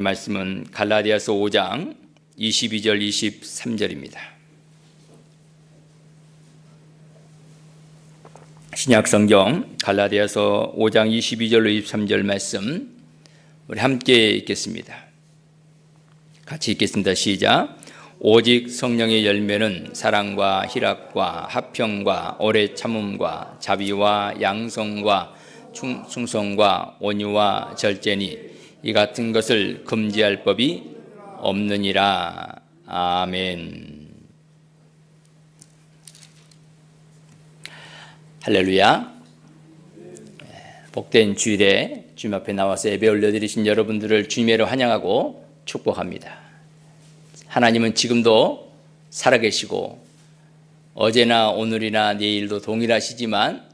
말씀은 갈라디아서 5장 22절 23절입니다. 신약성경 갈라디아서 5장 22절로 23절 말씀 우리 함께 읽겠습니다. 같이 읽겠습니다. 시작. 오직 성령의 열매는 사랑과 희락과 화평과 오래 참음과 자비와 양성과 충성과 온유와 절제니 이 같은 것을 금지할 법이 없느니라. 아멘. 할렐루야. 복된 주일에 주님 앞에 나와서 예배 올려드리신 여러분들을 주님으로 환영하고 축복합니다. 하나님은 지금도 살아계시고 어제나 오늘이나 내일도 동일하시지만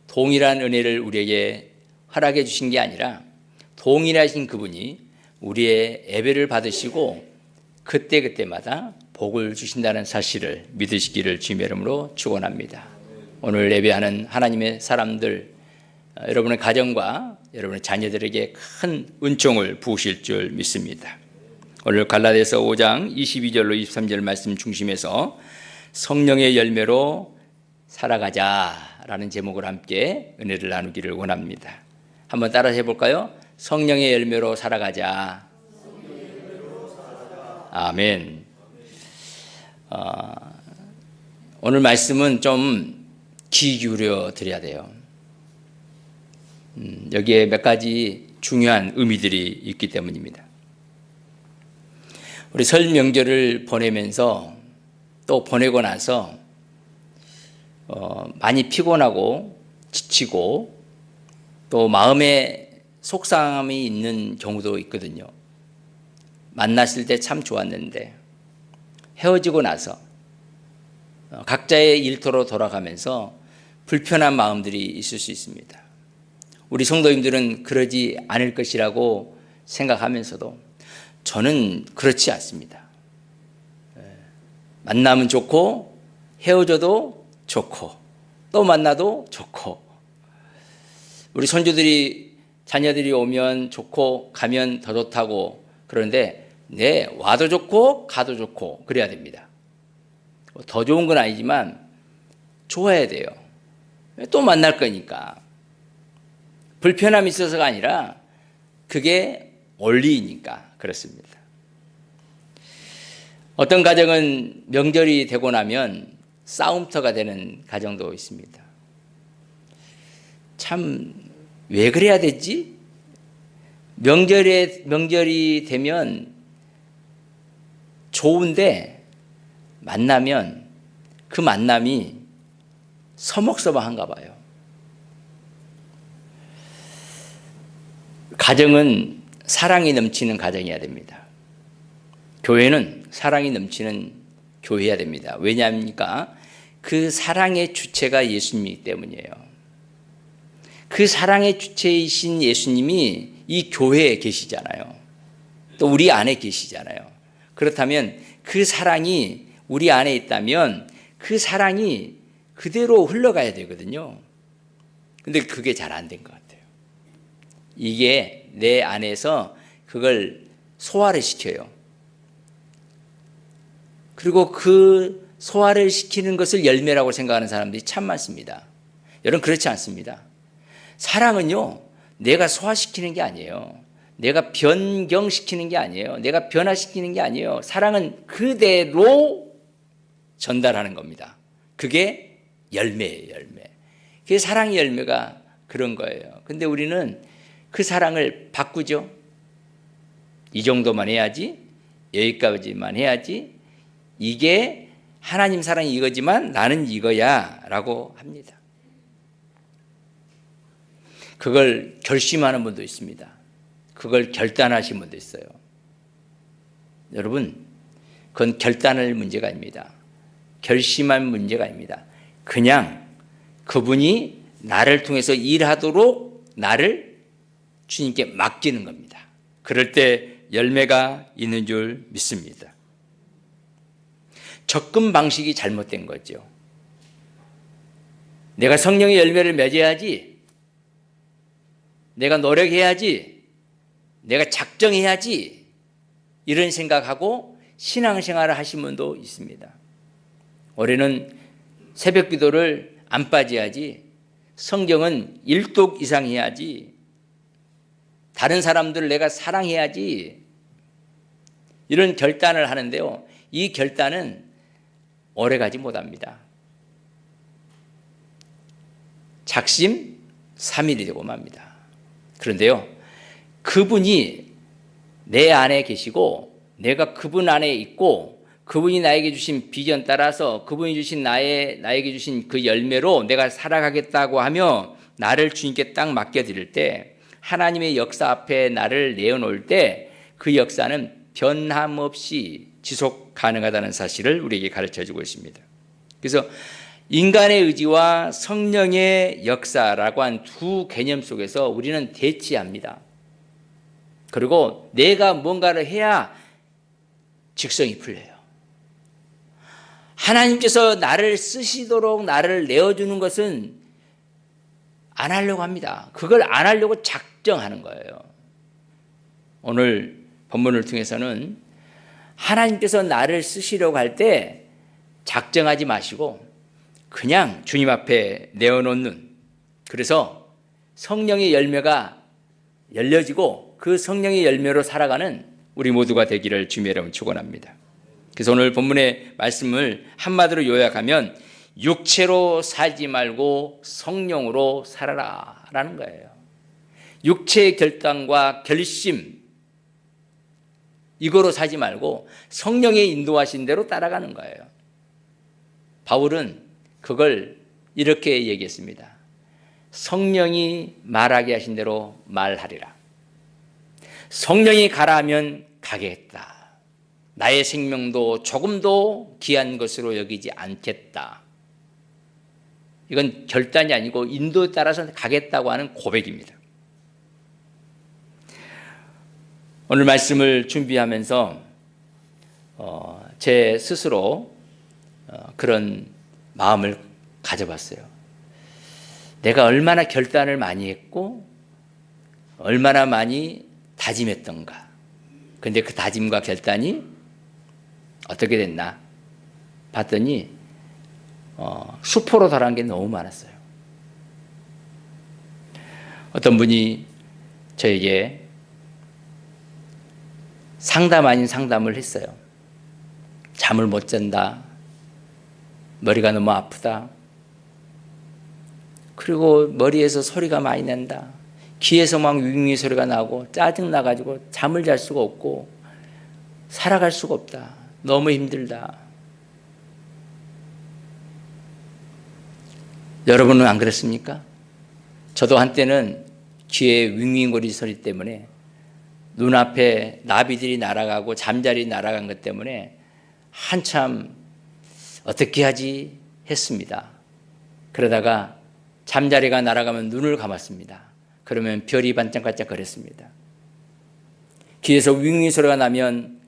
동일한 은혜를 우리에게 허락해 주신 게 아니라 동일하신 그분이 우리의 예배를 받으시고 그때그때마다 복을 주신다는 사실을 믿으시기를 주님의 이름으로 축원합니다. 오늘 예배하는 하나님의 사람들, 여러분의 가정과 여러분의 자녀들에게 큰 은총을 부으실 줄 믿습니다. 오늘 갈라디아서 5장 22절로 23절 말씀 중심에서 성령의 열매로 살아가자라는 제목을 함께 은혜를 나누기를 원합니다. 한번 따라 해볼까요? 성령의 열매로 살아가자. 아멘. 오늘 말씀은 좀 귀 기울여 드려야 돼요. 여기에 몇 가지 중요한 의미들이 있기 때문입니다. 우리 설 명절을 보내면서 또 보내고 나서 많이 피곤하고 지치고 또 마음에 속상함이 있는 경우도 있거든요. 만났을 때 참 좋았는데 헤어지고 나서 각자의 일터로 돌아가면서 불편한 마음들이 있을 수 있습니다. 우리 성도님들은 그러지 않을 것이라고 생각하면서도 저는 그렇지 않습니다. 만나면 좋고 헤어져도 좋고 또 만나도 좋고 우리 손주들이 자녀들이 오면 좋고 가면 더 좋다고 그러는데 네, 와도 좋고 가도 좋고 그래야 됩니다. 더 좋은 건 아니지만 좋아야 돼요. 또 만날 거니까. 불편함이 있어서가 아니라 그게 원리이니까 그렇습니다. 어떤 가정은 명절이 되고 나면 싸움터가 되는 가정도 있습니다. 참 왜 그래야 되지? 명절이 되면 좋은데 만나면 그 만남이 서먹서먹한가 봐요. 가정은 사랑이 넘치는 가정이어야 됩니다. 교회는 사랑이 넘치는 교회여야 됩니다. 왜냐합니까? 그 사랑의 주체가 예수님이기 때문이에요. 그 사랑의 주체이신 예수님이 이 교회에 계시잖아요. 또 우리 안에 계시잖아요. 그렇다면 그 사랑이 우리 안에 있다면 그 사랑이 그대로 흘러가야 되거든요. 근데 그게 잘 안 된 것 같아요. 이게 내 안에서 그걸 소화를 시켜요. 그리고 그 소화를 시키는 것을 열매라고 생각하는 사람들이 참 많습니다. 여러분 그렇지 않습니다. 사랑은요, 내가 소화시키는 게 아니에요. 내가 변경시키는 게 아니에요. 내가 변화시키는 게 아니에요. 사랑은 그대로 전달하는 겁니다. 그게 열매예요, 열매. 그게 사랑의 열매가 그런 거예요. 근데 우리는 그 사랑을 바꾸죠. 이 정도만 해야지, 여기까지만 해야지, 이게 하나님 사랑이 이거지만 나는 이거야 라고 합니다. 그걸 결심하는 분도 있습니다. 그걸 결단하신 분도 있어요. 여러분, 그건 결단할 문제가 아닙니다. 결심할 문제가 아닙니다. 그냥 그분이 나를 통해서 일하도록 나를 주님께 맡기는 겁니다. 그럴 때 열매가 있는 줄 믿습니다. 접근 방식이 잘못된 거죠. 내가 성령의 열매를 맺어야지, 내가 노력해야지, 내가 작정해야지 이런 생각하고 신앙생활을 하신 분도 있습니다. 올해는 새벽 기도를 안 빠져야지, 성경은 1독 이상 해야지, 다른 사람들을 내가 사랑해야지, 이런 결단을 하는데요, 이 결단은 오래가지 못합니다. 작심 삼일이 되고 맙니다. 그런데요, 그분이 내 안에 계시고 내가 그분 안에 있고 그분이 나에게 주신 비전 따라서 그분이 주신 나에게 주신 그 열매로 내가 살아가겠다고 하며 나를 주님께 딱 맡겨드릴 때, 하나님의 역사 앞에 나를 내어놓을 때 그 역사는 변함없이 지속 가능하다는 사실을 우리에게 가르쳐주고 있습니다. 그래서 인간의 의지와 성령의 역사라고 한 두 개념 속에서 우리는 대치합니다. 그리고 내가 뭔가를 해야 직성이 풀려요. 하나님께서 나를 쓰시도록 나를 내어주는 것은 안 하려고 합니다. 그걸 안 하려고 작정하는 거예요. 오늘 본문을 통해서는 하나님께서 나를 쓰시려고 할 때 작정하지 마시고 그냥 주님 앞에 내어놓는, 그래서 성령의 열매가 열려지고 그 성령의 열매로 살아가는 우리 모두가 되기를 주님의 이름으로 축원합니다. 그래서 오늘 본문의 말씀을 한마디로 요약하면 육체로 살지 말고 성령으로 살아라 라는 거예요. 육체의 결단과 결심, 이거로 살지 말고 성령의 인도하신 대로 따라가는 거예요. 바울은 그걸 이렇게 얘기했습니다. 성령이 말하게 하신 대로 말하리라. 성령이 가라 하면 가겠다. 나의 생명도 조금도 귀한 것으로 여기지 않겠다. 이건 결단이 아니고 인도에 따라서 가겠다고 하는 고백입니다. 오늘 말씀을 준비하면서 제 스스로 그런 마음을 가져봤어요. 내가 얼마나 결단을 많이 했고 얼마나 많이 다짐했던가. 그런데 그 다짐과 결단이 어떻게 됐나 봤더니 수포로 달한 게 너무 많았어요. 어떤 분이 저에게 상담 아닌 상담을 했어요. 잠을 못 잔다. 머리가 너무 아프다. 그리고 머리에서 소리가 많이 난다. 귀에서 막 윙윙 소리가 나고 짜증나가지고 잠을 잘 수가 없고 살아갈 수가 없다. 너무 힘들다. 여러분은 안 그랬습니까? 저도 한때는 귀에 윙윙거리 소리 때문에 눈앞에 나비들이 날아가고 잠자리 날아간 것 때문에 한참 어떻게 하지 했습니다. 그러다가 잠자리가 날아가면 눈을 감았습니다. 그러면 별이 반짝반짝 거렸습니다. 귀에서 윙윙 소리가 나면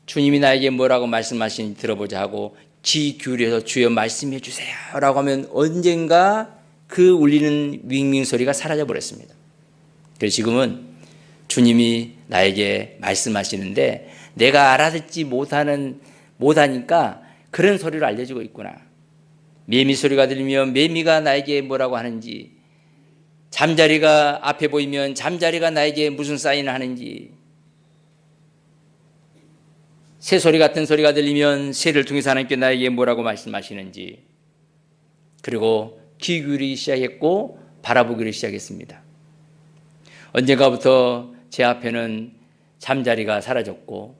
주님이 나에게 뭐라고 말씀하시는지 들어보자 하고 귀 기울여서 주여 말씀해 주세요 라고 하면 언젠가 그 울리는 윙윙 소리가 사라져 버렸습니다. 그래서 지금은 주님이 나에게 말씀하시는데 내가 알아듣지 못하니까 그런 소리를 알려주고 있구나. 매미 소리가 들리면 매미가 나에게 뭐라고 하는지, 잠자리가 앞에 보이면 잠자리가 나에게 무슨 사인을 하는지, 새소리 같은 소리가 들리면 새를 통해서 하나님께 나에게 뭐라고 말씀하시는지, 그리고 귀 기울이기 시작했고 바라보기를 시작했습니다. 언젠가부터 제 앞에는 잠자리가 사라졌고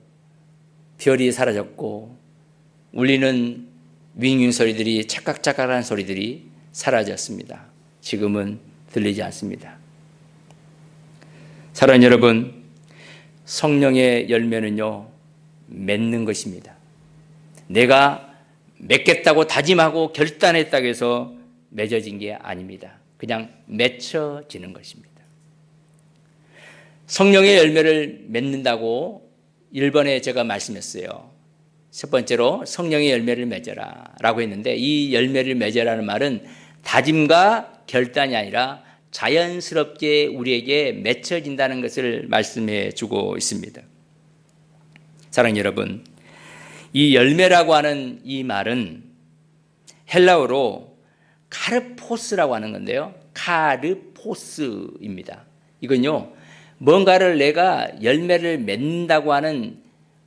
별이 사라졌고 울리는 윙윙 소리들이 찰칵찰칵한 소리들이 사라졌습니다. 지금은 들리지 않습니다. 사랑하는 여러분, 성령의 열매는요 맺는 것입니다. 내가 맺겠다고 다짐하고 결단했다고 해서 맺어진 게 아닙니다. 그냥 맺혀지는 것입니다. 성령의 열매를 맺는다고 1번에 제가 말씀했어요. 첫 번째로 성령의 열매를 맺어라 라고 했는데, 이 열매를 맺으라는 말은 다짐과 결단이 아니라 자연스럽게 우리에게 맺혀진다는 것을 말씀해 주고 있습니다. 사랑하는 여러분, 이 열매라고 하는 이 말은 헬라어로 카르포스라고 하는 건데요. 카르포스입니다. 이건요, 뭔가를 내가 열매를 맺는다고 하는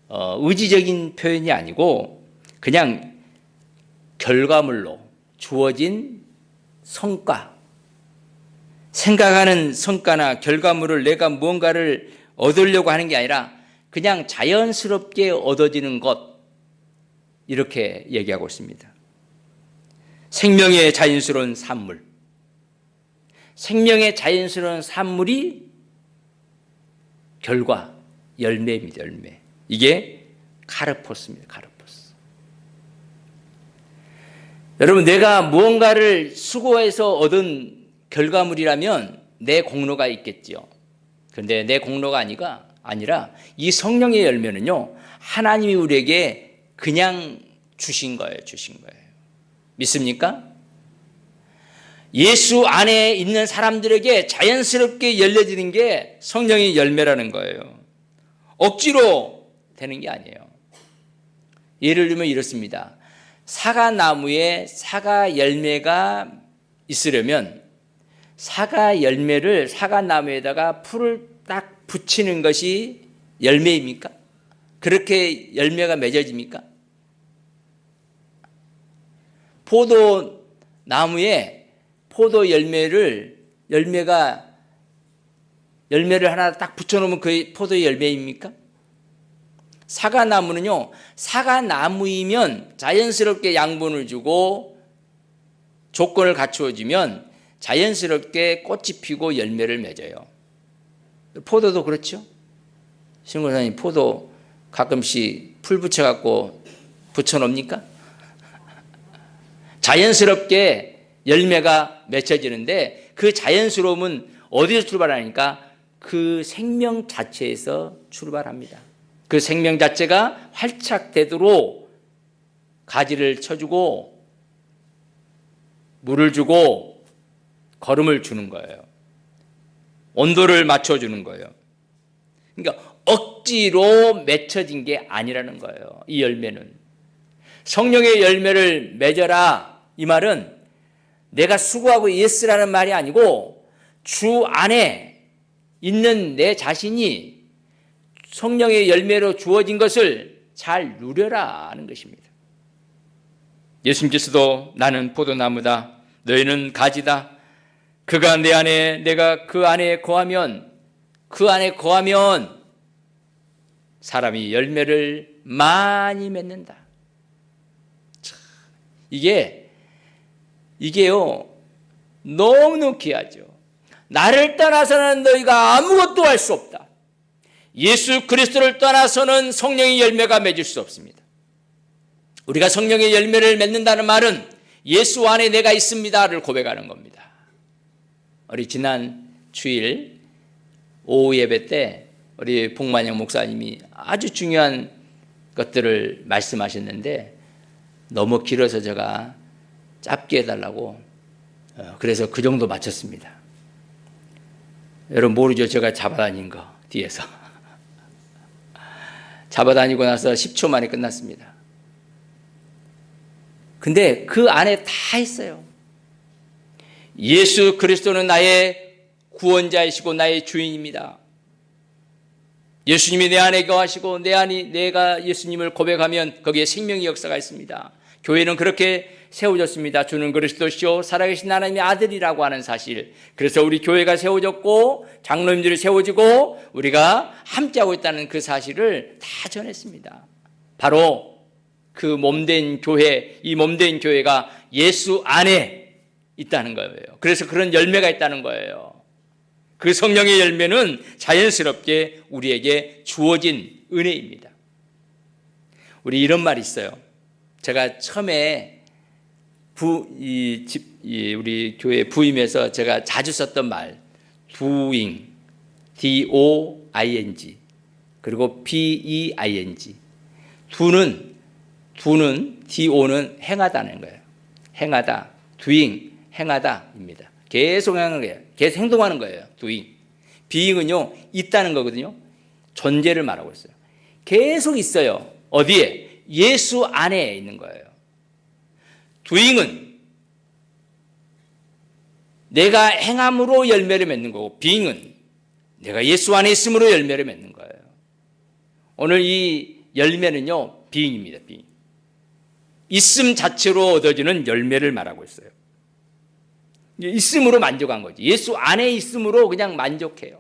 의지적인 표현이 아니고 그냥 결과물로 주어진 성과, 생각하는 성과나 결과물을 내가 무언가를 얻으려고 하는 게 아니라 그냥 자연스럽게 얻어지는 것, 이렇게 얘기하고 있습니다. 생명의 자연스러운 산물, 생명의 자연스러운 산물이 결과, 열매입니다. 열매. 이게 카르포스입니다. 카르포스. 여러분, 내가 무언가를 수고해서 얻은 결과물이라면 내 공로가 있겠죠. 그런데 내 공로가 아니라 이 성령의 열매는요, 하나님이 우리에게 그냥 주신 거예요. 주신 거예요. 믿습니까? 예수 안에 있는 사람들에게 자연스럽게 열려지는 게 성령의 열매라는 거예요. 억지로 되는 게 아니에요. 예를 들면 이렇습니다. 사과나무에 사과 열매가 있으려면 사과 열매를 사과나무에다가 풀을 딱 붙이는 것이 열매입니까? 그렇게 열매가 맺어집니까? 포도나무에 포도 열매를 하나 딱 붙여놓으면 그게 포도 열매입니까? 사과나무는요, 사과나무이면 자연스럽게 양분을 주고 조건을 갖추어주면 자연스럽게 꽃이 피고 열매를 맺어요. 포도도 그렇죠? 신고사님, 포도 가끔씩 풀 붙여갖고 붙여놓습니까? 자연스럽게 열매가 맺혀지는데 그 자연스러움은 어디서 출발하니까 그 생명 자체에서 출발합니다. 그 생명 자체가 활착되도록 가지를 쳐주고 물을 주고 거름을 주는 거예요. 온도를 맞춰주는 거예요. 그러니까 억지로 맺혀진 게 아니라는 거예요. 이 열매는. 성령의 열매를 맺어라, 이 말은 내가 수고하고 예스라는 말이 아니고 주 안에 있는 내 자신이 성령의 열매로 주어진 것을 잘 누려라 하는 것입니다. 예수님께서도 나는 포도나무다, 너희는 가지다. 그가 내 안에, 내가 그 안에 거하면 사람이 열매를 많이 맺는다. 이게요, 너무너무 귀하죠. 나를 떠나서는 너희가 아무것도 할 수 없다. 예수 그리스도를 떠나서는 성령의 열매가 맺을 수 없습니다. 우리가 성령의 열매를 맺는다는 말은 예수 안에 내가 있습니다를 고백하는 겁니다. 우리 지난 주일 오후 예배 때 우리 복만영 목사님이 아주 중요한 것들을 말씀하셨는데 너무 길어서 제가 짧게 해달라고 그래서 그 정도 마쳤습니다. 여러분 모르죠? 제가 잡아다닌 거 뒤에서 잡아다니고 나서 10초 만에 끝났습니다. 근데 그 안에 다 있어요. 예수 그리스도는 나의 구원자이시고 나의 주인입니다. 예수님이 내 안에 거하시고 내가 예수님을 고백하면 거기에 생명의 역사가 있습니다. 교회는 그렇게 세워졌습니다. 주는 그리스도시요 살아계신 하나님의 아들이라고 하는 사실. 그래서 우리 교회가 세워졌고 장로님들이 세워지고 우리가 함께하고 있다는 그 사실을 다 전했습니다. 바로 그 몸된 교회, 이 몸된 교회가 예수 안에 있다는 거예요. 그래서 그런 열매가 있다는 거예요. 그 성령의 열매는 자연스럽게 우리에게 주어진 은혜입니다. 우리 이런 말이 있어요. 제가 처음에 우리 교회 부임에서 제가 자주 썼던 말, doing, D-O-I-N-G, 그리고 P-E-I-N-G. do는 D-O는 행하다는 거예요. 행하다, doing, 행하다입니다. 계속 하는 거예요. 계속 행동하는 거예요. doing. being은요, 있다는 거거든요. 존재를 말하고 있어요. 계속 있어요. 어디에? 예수 안에 있는 거예요. doing은 내가 행함으로 열매를 맺는 거고, being은 내가 예수 안에 있음으로 열매를 맺는 거예요. 오늘 이 열매는요, being입니다. being. 있음 자체로 얻어지는 열매를 말하고 있어요. 있음으로 만족한 거지. 예수 안에 있음으로 그냥 만족해요.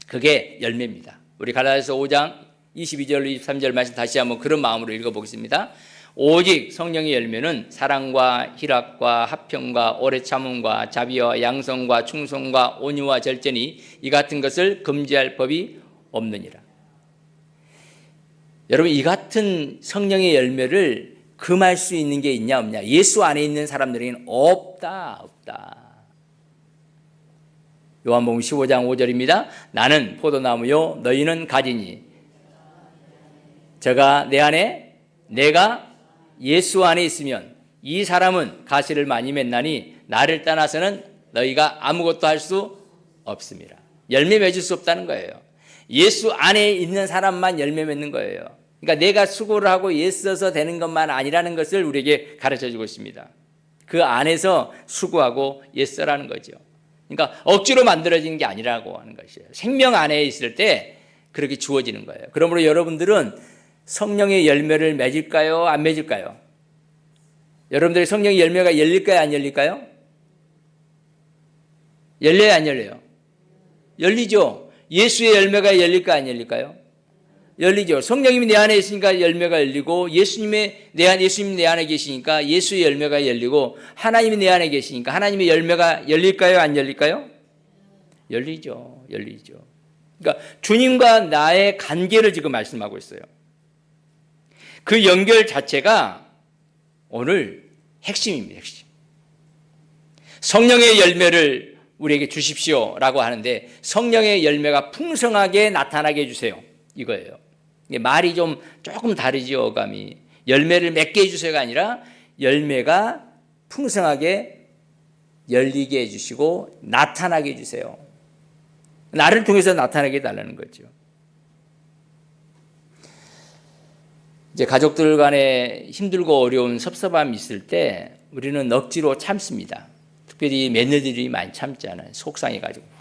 그게 열매입니다. 우리 갈라디아서 5장 22절 23절 말씀 다시 한번 그런 마음으로 읽어보겠습니다. 오직 성령의 열매는 사랑과 희락과 화평과 오래 참음과 자비와 양성과 충성과 온유와 절제니 이 같은 것을 금지할 법이 없느니라. 여러분, 이 같은 성령의 열매를 금할 수 있는 게 있냐 없냐? 예수 안에 있는 사람들에게는 없다. 요한복음 15장 5절입니다. 나는 포도나무요 너희는 가지니 저가 내 안에 내가 예수 안에 있으면 이 사람은 가시를 많이 맺나니 나를 떠나서는 너희가 아무것도 할 수 없습니다. 열매 맺을 수 없다는 거예요. 예수 안에 있는 사람만 열매 맺는 거예요. 그러니까 내가 수고를 하고 애써서 되는 것만 아니라는 것을 우리에게 가르쳐주고 있습니다. 그 안에서 수고하고 애써라는 거죠. 그러니까 억지로 만들어지는 게 아니라고 하는 것이에요. 생명 안에 있을 때 그렇게 주어지는 거예요. 그러므로 여러분들은 성령의 열매를 맺을까요? 안 맺을까요? 여러분들의 성령의 열매가 열릴까요? 안 열릴까요? 열려요? 안 열려요? 열리죠. 예수의 열매가 열릴까요? 안 열릴까요? 열리죠. 성령님이 내 안에 있으니까 열매가 열리고 예수님이 내 안에 계시니까 예수의 열매가 열리고 하나님이 내 안에 계시니까 하나님의 열매가 열릴까요? 안 열릴까요? 열리죠. 그러니까 주님과 나의 관계를 지금 말씀하고 있어요. 그 연결 자체가 오늘 핵심입니다. 핵심. 성령의 열매를 우리에게 주십시오라고 하는데 성령의 열매가 풍성하게 나타나게 해주세요. 이거예요. 말이 조금 다르죠, 어감이. 열매를 맺게 해주세요가 아니라 열매가 풍성하게 열리게 해주시고 나타나게 해주세요. 나를 통해서 나타나게 해달라는 거죠. 이제 가족들 간에 힘들고 어려운 섭섭함이 있을 때 우리는 억지로 참습니다. 특별히 며느리들이 많이 참잖아요. 속상해가지고.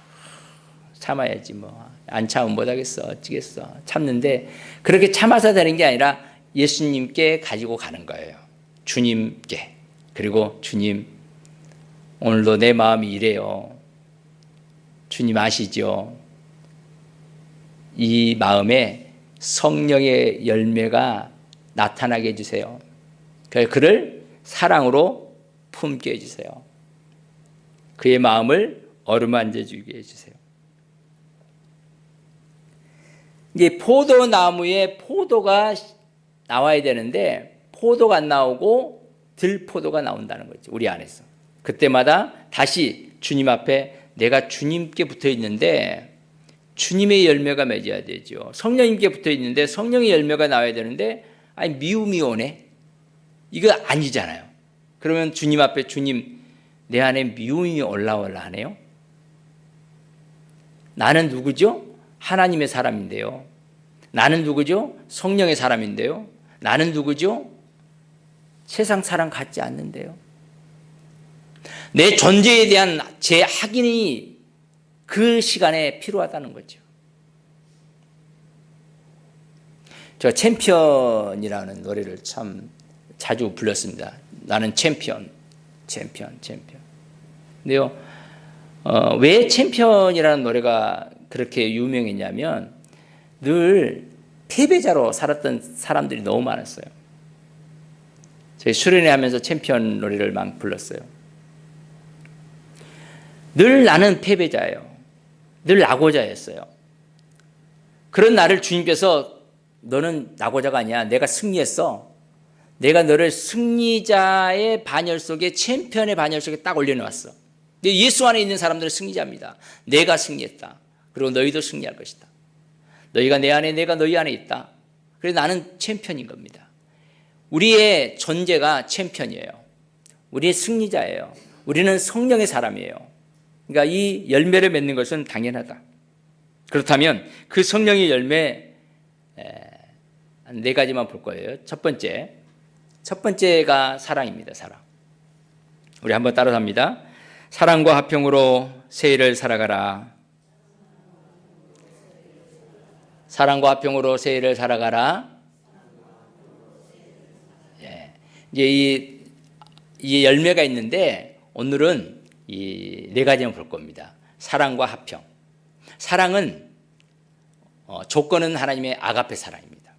참아야지 뭐. 안 참으면 못하겠어. 어찌겠어. 참는데 그렇게 참아서 되는 게 아니라 예수님께 가지고 가는 거예요. 주님께. 그리고 주님, 오늘도 내 마음이 이래요. 주님 아시죠? 이 마음에 성령의 열매가 나타나게 해주세요. 그를 사랑으로 품게 해주세요. 그의 마음을 어루만져 주게 해주세요. 이제 포도나무에 포도가 나와야 되는데 포도가 안 나오고 들포도가 나온다는 거죠. 우리 안에서. 그때마다 다시 주님 앞에 내가 주님께 붙어 있는데 주님의 열매가 맺어야 되죠. 성령님께 붙어 있는데 성령의 열매가 나와야 되는데 아니 미움이 오네. 이거 아니잖아요. 그러면 주님 앞에 주님 내 안에 미움이 올라올라 하네요. 나는 누구죠? 하나님의 사람인데요. 나는 누구죠? 성령의 사람인데요. 나는 누구죠? 세상 사람 같지 않는데요. 내 존재에 대한 제 확인이 그 시간에 필요하다는 거죠. 저 챔피언이라는 노래를 참 자주 불렀습니다. 나는 챔피언. 근데요, 왜 챔피언이라는 노래가 그렇게 유명했냐면 늘 패배자로 살았던 사람들이 너무 많았어요. 저희 수련회 하면서 챔피언 노래를 막 불렀어요. 늘 나는 패배자예요. 늘 낙오자였어요. 그런 나를 주님께서 너는 낙오자가 아니야. 내가 승리했어. 내가 너를 승리자의 반열 속에 챔피언의 반열 속에 딱 올려놓았어. 예수 안에 있는 사람들은 승리자입니다. 내가 승리했다. 그리고 너희도 승리할 것이다. 너희가 내 안에 내가 너희 안에 있다. 그래서 나는 챔피언인 겁니다. 우리의 존재가 챔피언이에요. 우리의 승리자예요. 우리는 성령의 사람이에요. 그러니까 이 열매를 맺는 것은 당연하다. 그렇다면 그 성령의 열매 한 4가지만 볼 거예요. 첫 번째가 사랑입니다. 사랑. 우리 한번 따라서 합니다. 사랑과 화평으로 세일을 살아가라. 사랑과 화평으로 세일을 살아가라. 이제 이 열매가 있는데 오늘은 이 4가지만 볼 겁니다. 사랑과 화평. 사랑은 조건은 하나님의 아가페 사랑입니다.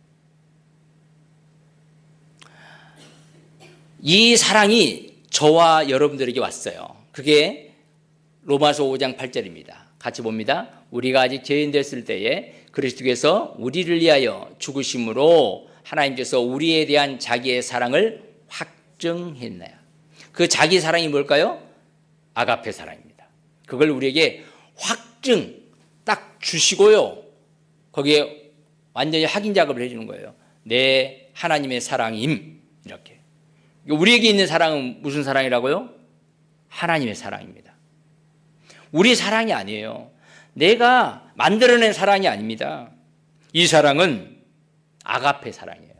이 사랑이 저와 여러분들에게 왔어요. 그게 로마서 5장 8절입니다. 같이 봅니다. 우리가 아직 죄인 됐을 때에 그리스도께서 우리를 위하여 죽으심으로 하나님께서 우리에 대한 자기의 사랑을 확증했나요? 그 자기 사랑이 뭘까요? 아가페 사랑입니다. 그걸 우리에게 확증 딱 주시고요. 거기에 완전히 확인 작업을 해주는 거예요. 내 하나님의 사랑임. 이렇게. 우리에게 있는 사랑은 무슨 사랑이라고요? 하나님의 사랑입니다. 우리 사랑이 아니에요. 내가 만들어낸 사랑이 아닙니다. 이 사랑은 아가페 사랑이에요.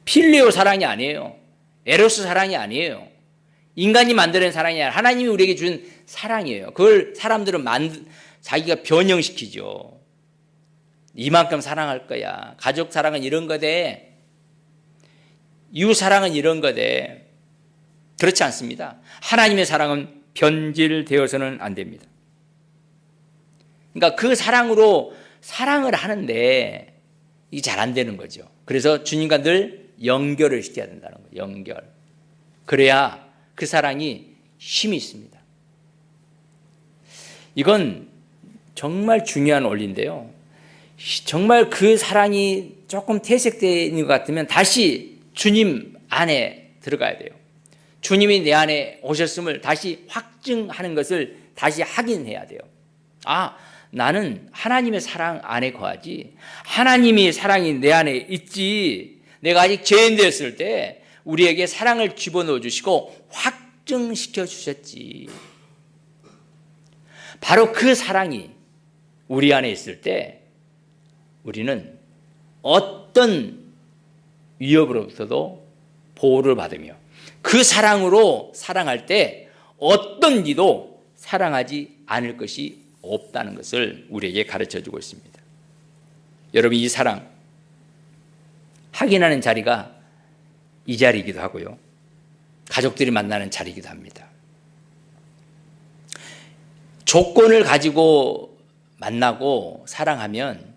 필레오 사랑이 아니에요. 에로스 사랑이 아니에요. 인간이 만들어낸 사랑이 아니라 하나님이 우리에게 준 사랑이에요. 그걸 사람들은 자기가 변형시키죠. 이만큼 사랑할 거야. 가족 사랑은 이런 거대. 이웃 사랑은 이런 거대. 그렇지 않습니다. 하나님의 사랑은 변질되어서는 안 됩니다. 그러니까 그 사랑으로 사랑을 하는데 이게 잘 안 되는 거죠. 그래서 주님과 늘 연결을 시켜야 된다는 거예요. 연결. 그래야 그 사랑이 힘이 있습니다. 이건 정말 중요한 원리인데요. 정말 그 사랑이 조금 퇴색되는 것 같으면 다시 주님 안에 들어가야 돼요. 주님이 내 안에 오셨음을 다시 확증하는 것을 다시 확인해야 돼요. 아, 나는 하나님의 사랑 안에 거하지. 하나님이 사랑이 내 안에 있지. 내가 아직 죄인 되었을 때 우리에게 사랑을 집어넣어 주시고 확증시켜 주셨지. 바로 그 사랑이 우리 안에 있을 때 우리는 어떤 위협으로부터도 보호를 받으며 그 사랑으로 사랑할 때 어떤 이도 사랑하지 않을 것이 없다는 것을 우리에게 가르쳐 주고 있습니다. 여러분, 이 사랑 확인하는 자리가 이 자리이기도 하고요. 가족들이 만나는 자리이기도 합니다. 조건을 가지고 만나고 사랑하면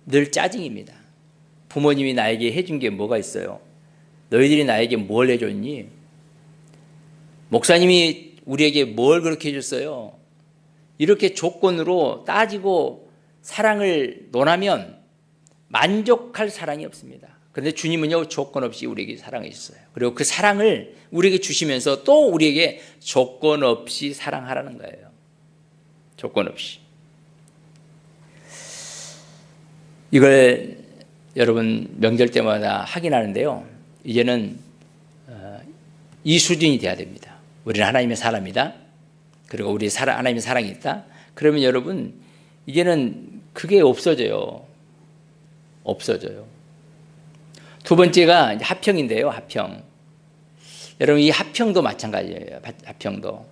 늘 짜증입니다. 부모님이 나에게 해준 게 뭐가 있어요? 너희들이 나에게 뭘 해줬니? 목사님이 우리에게 뭘 그렇게 해줬어요? 이렇게 조건으로 따지고 사랑을 논하면 만족할 사랑이 없습니다. 그런데 주님은요, 조건 없이 우리에게 사랑해 주셨어요. 그리고 그 사랑을 우리에게 주시면서 또 우리에게 조건 없이 사랑하라는 거예요. 조건 없이. 이걸 여러분 명절 때마다 확인하는데요. 이제는 이 수준이 돼야 됩니다. 우리는 하나님의 사람이다. 그리고 우리 하나님의 사랑이 있다. 그러면 여러분 이제는 그게 없어져요. 없어져요. 두 번째가 이제 화평인데요. 화평. 여러분 이 화평도 마찬가지예요. 화평도.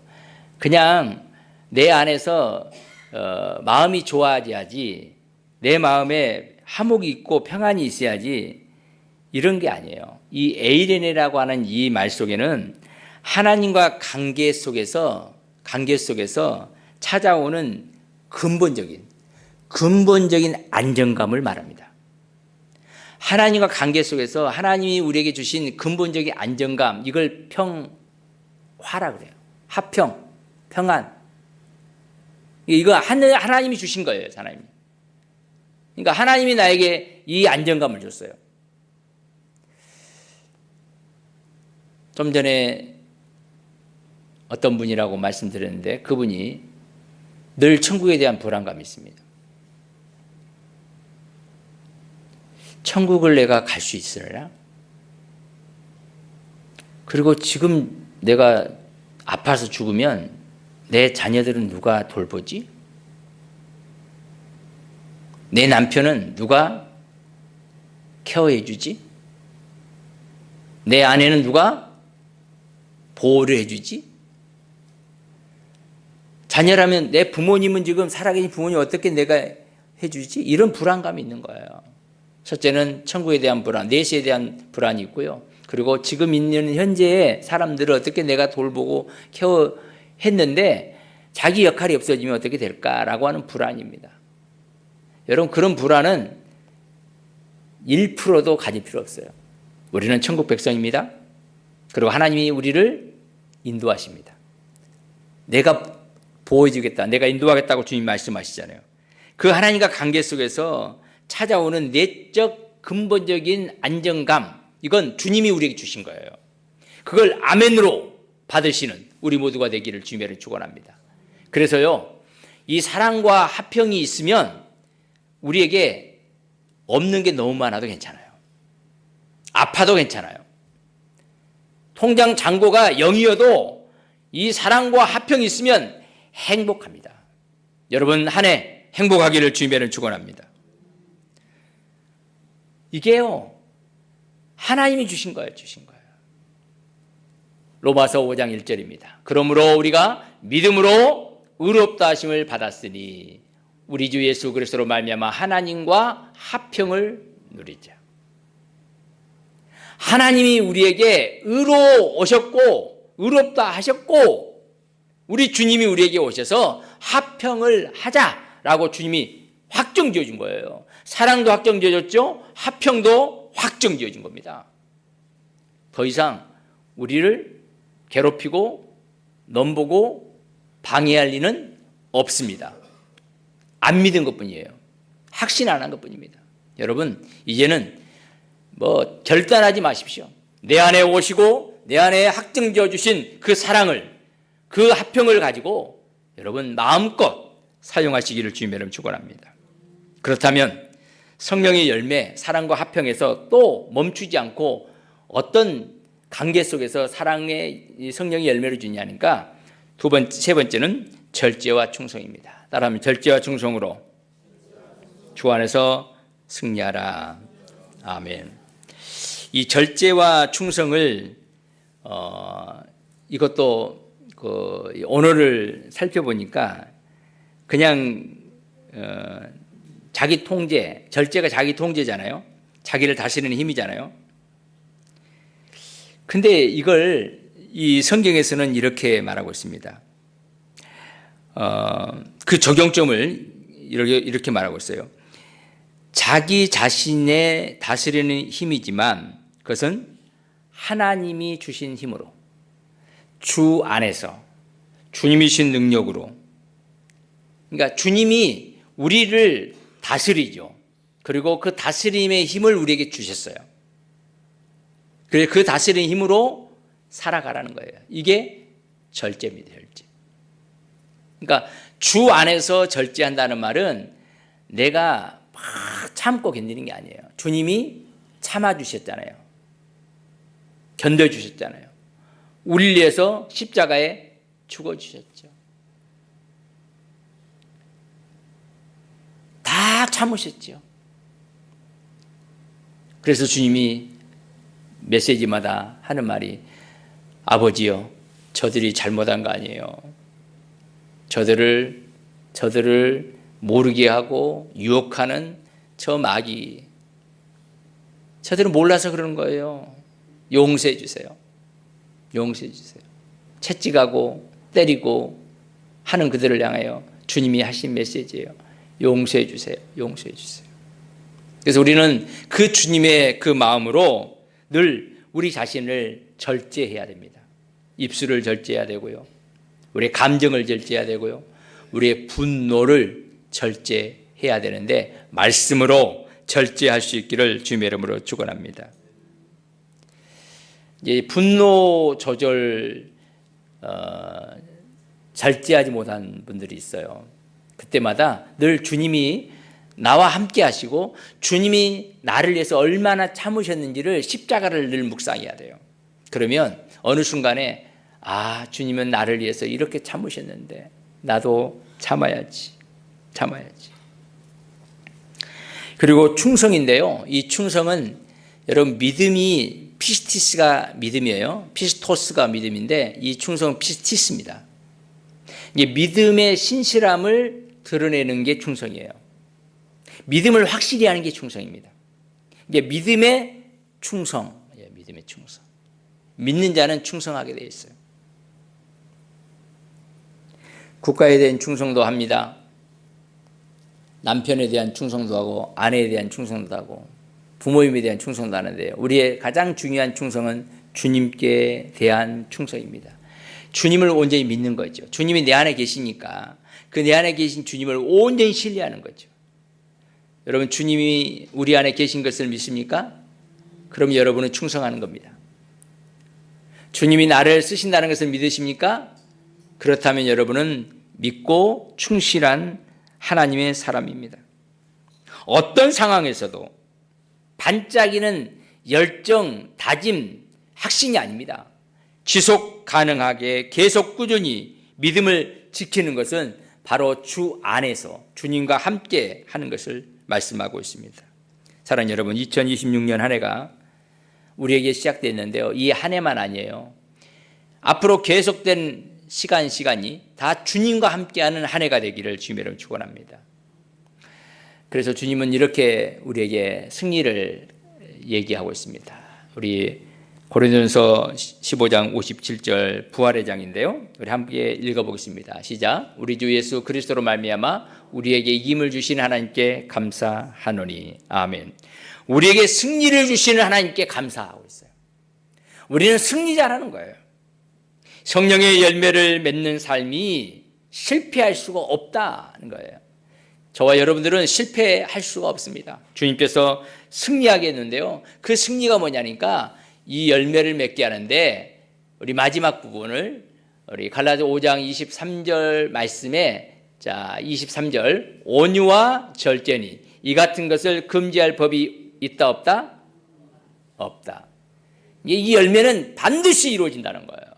그냥 내 안에서 마음이 좋아져야지, 내 마음에 화목이 있고 평안이 있어야지 이런 게 아니에요. 이 에이레네라고 하는 이 말 속에는 하나님과 관계 속에서 찾아오는 근본적인 안정감을 말합니다. 하나님과 관계 속에서 하나님이 우리에게 주신 근본적인 안정감, 이걸 평화라 그래요. 화평, 평안. 이거 하나님이 주신 거예요. 하나님이. 그러니까 하나님이 나에게 이 안정감을 줬어요. 좀 전에 어떤 분이라고 말씀드렸는데 그분이 늘 천국에 대한 불안감이 있습니다. 천국을 내가 갈 수 있으려나? 그리고 지금 내가 아파서 죽으면 내 자녀들은 누가 돌보지? 내 남편은 누가 케어해 주지? 내 아내는 누가 보호를 해 주지? 자녀라면 내 부모님은 지금 살아계신 부모님 어떻게 내가 해 주지? 이런 불안감이 있는 거예요. 첫째는 천국에 대한 불안, 내시에 대한 불안이 있고요. 그리고 지금 있는 현재의 사람들을 어떻게 내가 돌보고 케어했는데 자기 역할이 없어지면 어떻게 될까라고 하는 불안입니다. 여러분, 그런 불안은 1%도 가질 필요 없어요. 우리는 천국 백성입니다. 그리고 하나님이 우리를 인도하십니다. 내가 보호해주겠다, 내가 인도하겠다고 주님 말씀하시잖아요. 그 하나님과 관계 속에서 찾아오는 내적 근본적인 안정감, 이건 주님이 우리에게 주신 거예요. 그걸 아멘으로 받으시는 우리 모두가 되기를 주님의 축원합니다. 그래서요, 이 사랑과 화평이 있으면 우리에게 없는 게 너무 많아도 괜찮아요. 아파도 괜찮아요. 통장 잔고가 0이어도 이 사랑과 화평이 있으면 행복합니다. 여러분, 한 해 행복하기를 주님의 축원합니다. 이게요, 하나님이 주신 거예요. 로마서 5장 1절입니다. 그러므로 우리가 믿음으로 의롭다 하심을 받았으니 우리 주 예수 그리스도로 말미암아 하나님과 화평을 누리자. 하나님이 우리에게 의로 오셨고 의롭다 하셨고 우리 주님이 우리에게 오셔서 화평을 하자라고 주님이 확정지어 준 거예요. 사랑도 확정지어 줬죠. 화평도 확정지어 준 겁니다. 더 이상 우리를 괴롭히고 넘보고 방해할 리는 없습니다. 안 믿은 것뿐이에요. 확신 안 한 것뿐입니다. 여러분, 이제는 결단하지 마십시오. 내 안에 오시고 내 안에 확정지어 주신 그 사랑을, 그 화평을 가지고 여러분 마음껏 사용하시기를 주님의 축원합니다. 그렇다면 성령의 열매, 사랑과 화평에서 또 멈추지 않고 어떤 관계 속에서 사랑의 성령의 열매를 주냐니까 세 번째는 절제와 충성입니다. 따라하면 절제와 충성으로 주 안에서 승리하라. 아멘. 이 절제와 충성을 이것도 그 언어를 살펴보니까 그냥 자기 통제, 절제가 자기 통제잖아요. 자기를 다스리는 힘이잖아요. 근데 이걸 이 성경에서는 이렇게 말하고 있습니다. 그 적용점을 이렇게 말하고 있어요. 자기 자신의 다스리는 힘이지만 그것은 하나님이 주신 힘으로, 주 안에서 주님이 주신 능력으로, 그러니까 주님이 우리를 다스리죠. 그리고 그 다스림의 힘을 우리에게 주셨어요. 그래서 그 다스리는 힘으로 살아가라는 거예요. 이게 절제입니다. 절제. 그러니까 주 안에서 절제한다는 말은 내가 막 참고 견디는 게 아니에요. 주님이 참아주셨잖아요. 견뎌주셨잖아요. 우리를 위해서 십자가에 죽어주셨죠. 다 참으셨죠. 그래서 주님이 메시지마다 하는 말이 아버지요, 저들이 잘못한 거 아니에요. 저들을 모르게 하고 유혹하는 저 마귀, 저들은 몰라서 그러는 거예요. 용서해 주세요. 용서해 주세요. 채찍하고 때리고 하는 그들을 향하여 주님이 하신 메시지예요. 용서해 주세요. 용서해 주세요. 그래서 우리는 그 주님의 그 마음으로 늘 우리 자신을 절제해야 됩니다. 입술을 절제해야 되고요. 우리의 감정을 절제해야 되고요. 우리의 분노를 절제해야 되는데 말씀으로 절제할 수 있기를 주님의 이름으로 축원합니다. 분노 조절 절제하지 못한 분들이 있어요. 그때마다 늘 주님이 나와 함께 하시고 주님이 나를 위해서 얼마나 참으셨는지를 십자가를 늘 묵상해야 돼요. 그러면 어느 순간에 주님은 나를 위해서 이렇게 참으셨는데 나도 참아야지. 그리고 충성인데요. 이 충성은 여러분 믿음이 피스티스가 믿음이에요. 피스토스가 믿음인데 이 충성은 피스티스입니다. 이게 믿음의 신실함을 드러내는 게 충성이에요. 믿음을 확실히 하는 게 충성입니다. 이게 믿음의 충성. 믿는 자는 충성하게 되어 있어요. 국가에 대한 충성도 합니다. 남편에 대한 충성도 하고 아내에 대한 충성도 하고 부모님에 대한 충성도 하는데요. 우리의 가장 중요한 충성은 주님께 대한 충성입니다. 주님을 온전히 믿는 거죠. 주님이 내 안에 계시니까 그 내 안에 계신 주님을 온전히 신뢰하는 거죠. 여러분 주님이 우리 안에 계신 것을 믿습니까? 그럼 여러분은 충성하는 겁니다. 주님이 나를 쓰신다는 것을 믿으십니까? 그렇다면 여러분은 믿고 충실한 하나님의 사람입니다. 어떤 상황에서도 반짝이는 열정, 다짐, 확신이 아닙니다. 지속 가능하게 계속 꾸준히 믿음을 지키는 것은 바로 주 안에서 주님과 함께 하는 것을 말씀하고 있습니다. 사랑하는 여러분, 2026년 한 해가 우리에게 시작됐는데요. 이 한 해만 아니에요. 앞으로 계속된 시간이 다 주님과 함께하는 한 해가 되기를 주님으로 축원합니다. 그래서 주님은 이렇게 우리에게 승리를 얘기하고 있습니다. 우리 고린도전서 15장 57절 부활의 장인데요. 우리 함께 읽어보겠습니다. 시작. 우리 주 예수 그리스도로 말미암아 우리에게 이김을 주신 하나님께 감사하노니. 아멘. 우리에게 승리를 주시는 하나님께 감사하고 있어요. 우리는 승리자라는 거예요. 성령의 열매를 맺는 삶이 실패할 수가 없다는 거예요. 저와 여러분들은 실패할 수가 없습니다. 주님께서 승리하게 했는데요. 그 승리가 뭐냐니까 이 열매를 맺게 하는데 우리 마지막 부분을 우리 갈라디아 5장 23절 말씀에 23절 온유와 절제니 이 같은 것을 금지할 법이 있다 없다? 없다. 이 열매는 반드시 이루어진다는 거예요.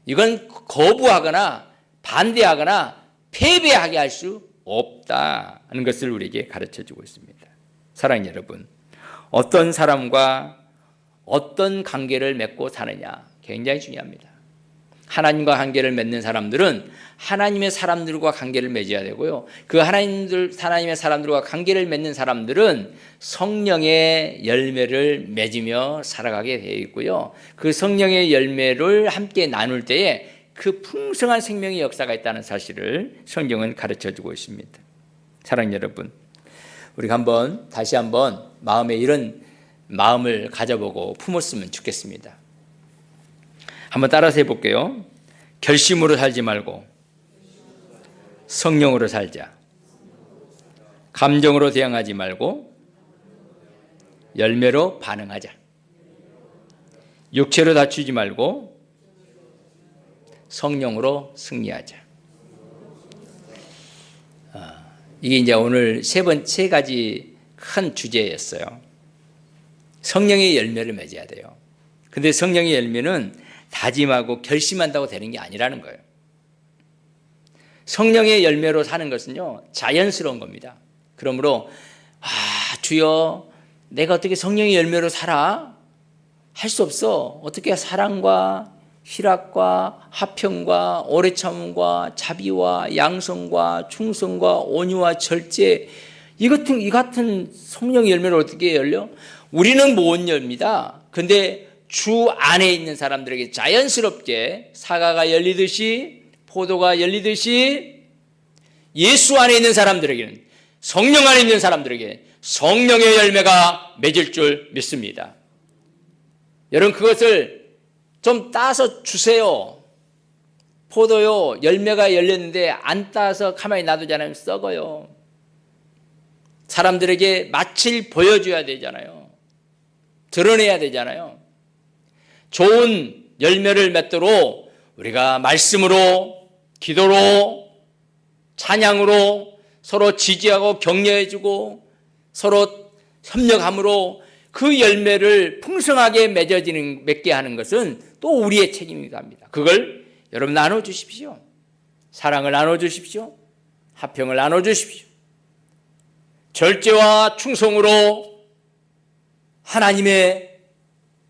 이건 거부하거나 반대하거나 패배하게 할 수 없다는 것을 우리에게 가르쳐주고 있습니다. 사랑하는 여러분, 어떤 사람과 어떤 관계를 맺고 사느냐 굉장히 중요합니다. 하나님과 관계를 맺는 사람들은 하나님의 사람들과 관계를 맺어야 되고요. 그 하나님의 사람들과 관계를 맺는 사람들은 성령의 열매를 맺으며 살아가게 되어 있고요. 그 성령의 열매를 함께 나눌 때에 그 풍성한 생명의 역사가 있다는 사실을 성경은 가르쳐주고 있습니다. 사랑하는 여러분, 우리가 다시 한번 마음에 이런 마음을 가져보고 품었으면 좋겠습니다. 한번 따라서 해볼게요. 결심으로 살지 말고 성령으로 살자. 감정으로 대응하지 말고 열매로 반응하자. 육체로 다투지 말고 성령으로 승리하자. 이게 이제 오늘 세 가지 큰 주제였어요. 성령의 열매를 맺어야 돼요. 근데 성령의 열매는 다짐하고 결심한다고 되는 게 아니라는 거예요. 성령의 열매로 사는 것은요, 자연스러운 겁니다. 그러므로 주여 내가 어떻게 성령의 열매로 살아? 할 수 없어. 어떻게 사랑과 희락과 화평과 오래 참음과 자비와 양성과 충성과 온유와 절제 이 같은 성령의 열매를 어떻게 열려? 우리는 못 엽니다. 근데 주 안에 있는 사람들에게 자연스럽게 사과가 열리듯이 포도가 열리듯이 예수 안에 있는 사람들에게는 성령 안에 있는 사람들에게 성령의 열매가 맺을 줄 믿습니다. 여러분 그것을 좀 따서 주세요. 포도요 열매가 열렸는데 안 따서 가만히 놔두잖아요. 썩어요. 사람들에게 맛을 보여줘야 되잖아요. 드러내야 되잖아요. 좋은 열매를 맺도록 우리가 말씀으로 기도로 찬양으로 서로 지지하고 격려해주고 서로 협력함으로 그 열매를 풍성하게 맺게 하는 것은 또 우리의 책임이기도 합니다. 그걸 여러분 나눠주십시오. 사랑을 나눠주십시오. 화평을 나눠주십시오. 절제와 충성으로 하나님의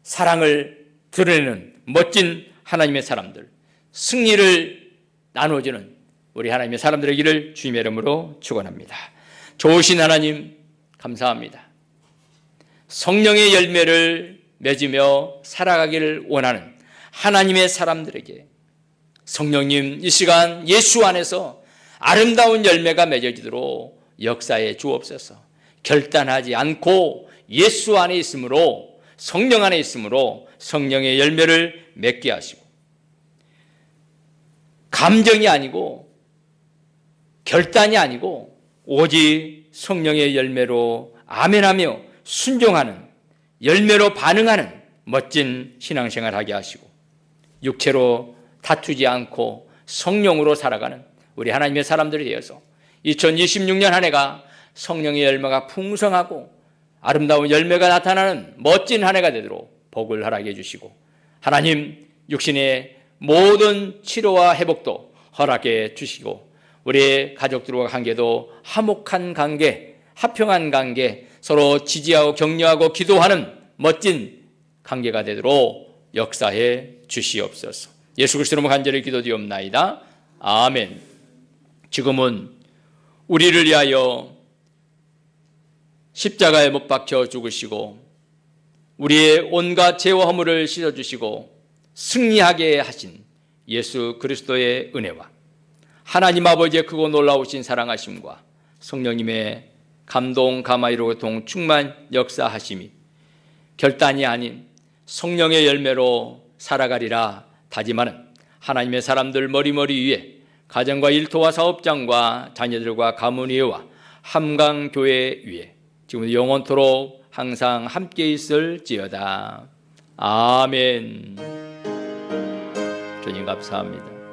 사랑을 드러내는 멋진 하나님의 사람들, 승리를 나눠주는 우리 하나님의 사람들의 길을 주님의 이름으로 축원합니다. 좋으신 하나님 감사합니다. 성령의 열매를 맺으며 살아가기를 원하는 하나님의 사람들에게 성령님 이 시간 예수 안에서 아름다운 열매가 맺어지도록 역사해 주옵소서. 결단하지 않고 예수 안에 있으므로, 성령 안에 있으므로 성령의 열매를 맺게 하시고, 감정이 아니고 결단이 아니고 오직 성령의 열매로 아멘하며 순종하는, 열매로 반응하는 멋진 신앙생활 하게 하시고, 육체로 다투지 않고 성령으로 살아가는 우리 하나님의 사람들이 되어서 2026년 한 해가 성령의 열매가 풍성하고 아름다운 열매가 나타나는 멋진 한 해가 되도록 복을 허락해 주시고, 하나님 육신의 모든 치료와 회복도 허락해 주시고, 우리의 가족들과 관계도 화목한 관계, 화평한 관계, 서로 지지하고 격려하고 기도하는 멋진 관계가 되도록 역사해 주시옵소서. 예수 그리스도로 간절히 기도드리옵나이다. 아멘. 지금은 우리를 위하여 십자가에 못 박혀 죽으시고 우리의 온갖 죄와 허물을 씻어주시고 승리하게 하신 예수 그리스도의 은혜와 하나님 아버지의 크고 놀라우신 사랑하심과 성령님의 감동, 감화이로 고통, 충만 역사하심이 결단이 아닌 성령의 열매로 살아가리라 다짐하는 하나님의 사람들 머리머리 위에 가정과 일터와 사업장과 자녀들과 가문위와 함강교회 위에 지금 영원토록 항상 함께 있을지어다. 아멘. 주님 감사합니다.